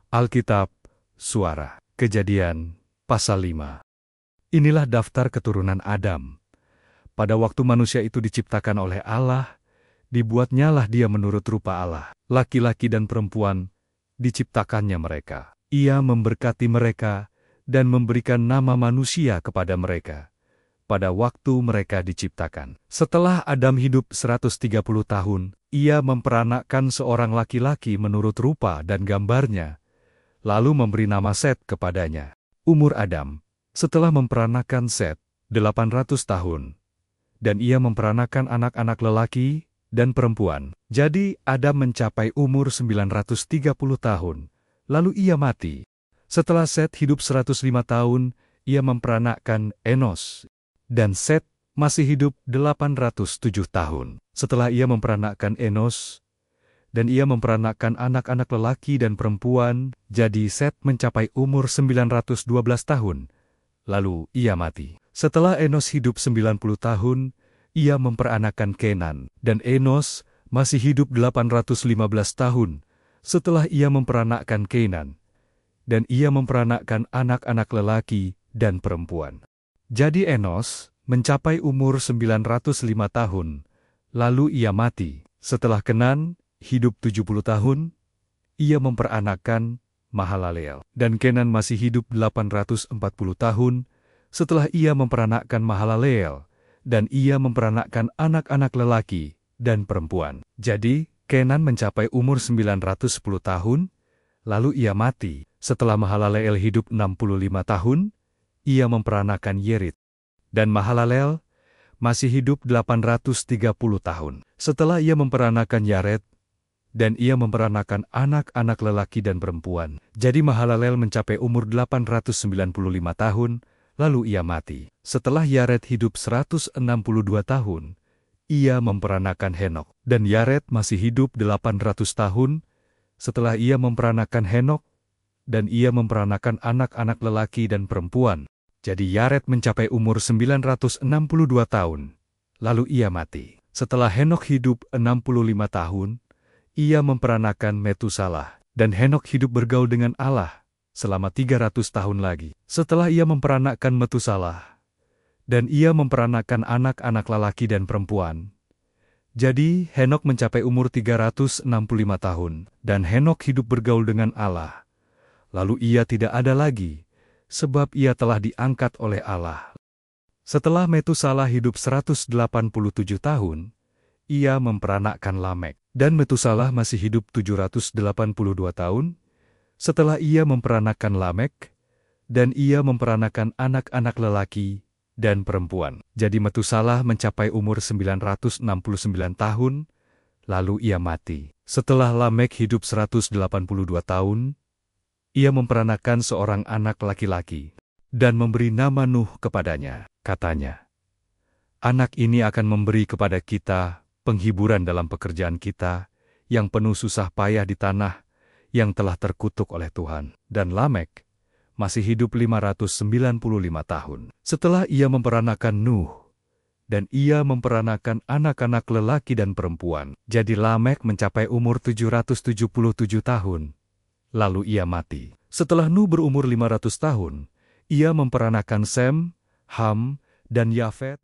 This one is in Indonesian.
Alkitab, Suara, Kejadian, pasal 5. Inilah daftar keturunan Adam. Pada waktu manusia itu diciptakan oleh Allah, dibuatnyalah dia menurut rupa Allah. Laki-laki dan perempuan, diciptakannya mereka. Ia memberkati mereka dan memberikan nama manusia kepada mereka pada waktu mereka diciptakan. Setelah Adam hidup 130 tahun, ia memperanakkan seorang laki-laki menurut rupa dan gambarnya, lalu memberi nama Set kepadanya. Umur Adam, setelah memperanakkan Set, 800 tahun. Dan ia memperanakkan anak-anak lelaki dan perempuan. Jadi Adam mencapai umur 930 tahun, lalu ia mati. Setelah Set hidup 105 tahun, ia memperanakkan Enos. Dan Set masih hidup 807 tahun. Setelah ia memperanakkan Enos, dan ia memperanakkan anak-anak lelaki dan perempuan, jadi Set mencapai umur 912 tahun. Lalu ia mati. Setelah Enos hidup 90 tahun, ia memperanakkan Kenan, dan Enos masih hidup 815 tahun setelah ia memperanakkan Kenan, dan ia memperanakkan anak-anak lelaki dan perempuan. Jadi Enos mencapai umur 905 tahun, lalu ia mati. Setelah Kenan hidup 70 tahun, ia memperanakkan Mahalaleel. Dan Kenan masih hidup 840 tahun setelah ia memperanakkan Mahalaleel, dan ia memperanakkan anak-anak lelaki dan perempuan. Jadi Kenan mencapai umur 910 tahun, lalu ia mati. Setelah Mahalaleel hidup 65 tahun, ia memperanakkan Yerit. Dan Mahalaleel masih hidup 830 tahun. Setelah ia memperanakkan Yared, dan ia memperanakkan anak-anak lelaki dan perempuan. Jadi Mahalaleel mencapai umur 895 tahun, lalu ia mati. Setelah Yared hidup 162 tahun, ia memperanakkan Henok. Dan Yared masih hidup 800 tahun, setelah ia memperanakkan Henok, dan ia memperanakkan anak-anak lelaki dan perempuan. Jadi Yared mencapai umur 962 tahun, lalu ia mati. Setelah Henok hidup 65 tahun, ia memperanakkan Metusalah, dan Henok hidup bergaul dengan Allah selama 300 tahun lagi. Setelah ia memperanakkan Metusalah, dan ia memperanakkan anak-anak lelaki dan perempuan. Jadi Henok mencapai umur 365 tahun, dan Henok hidup bergaul dengan Allah. Lalu ia tidak ada lagi, sebab ia telah diangkat oleh Allah. Setelah Metusalah hidup 187 tahun, ia memperanakkan Lamek. Dan Metusalah masih hidup 782 tahun, setelah ia memperanakkan Lamek, dan ia memperanakkan anak-anak lelaki dan perempuan. Jadi Metusalah mencapai umur 969 tahun, lalu ia mati. Setelah Lamek hidup 182 tahun, ia memperanakkan seorang anak laki-laki, dan memberi nama Nuh kepadanya. Katanya, "Anak ini akan memberi kepada kita penghiburan dalam pekerjaan kita, yang penuh susah payah di tanah, yang telah terkutuk oleh Tuhan." Dan Lamek masih hidup 595 tahun. Setelah ia memperanakkan Nuh, dan ia memperanakkan anak-anak lelaki dan perempuan. Jadi Lamek mencapai umur 777 tahun. Lalu ia mati. Setelah Nuh berumur 500 tahun, ia memperanakkan Sem, Ham, dan Yafet.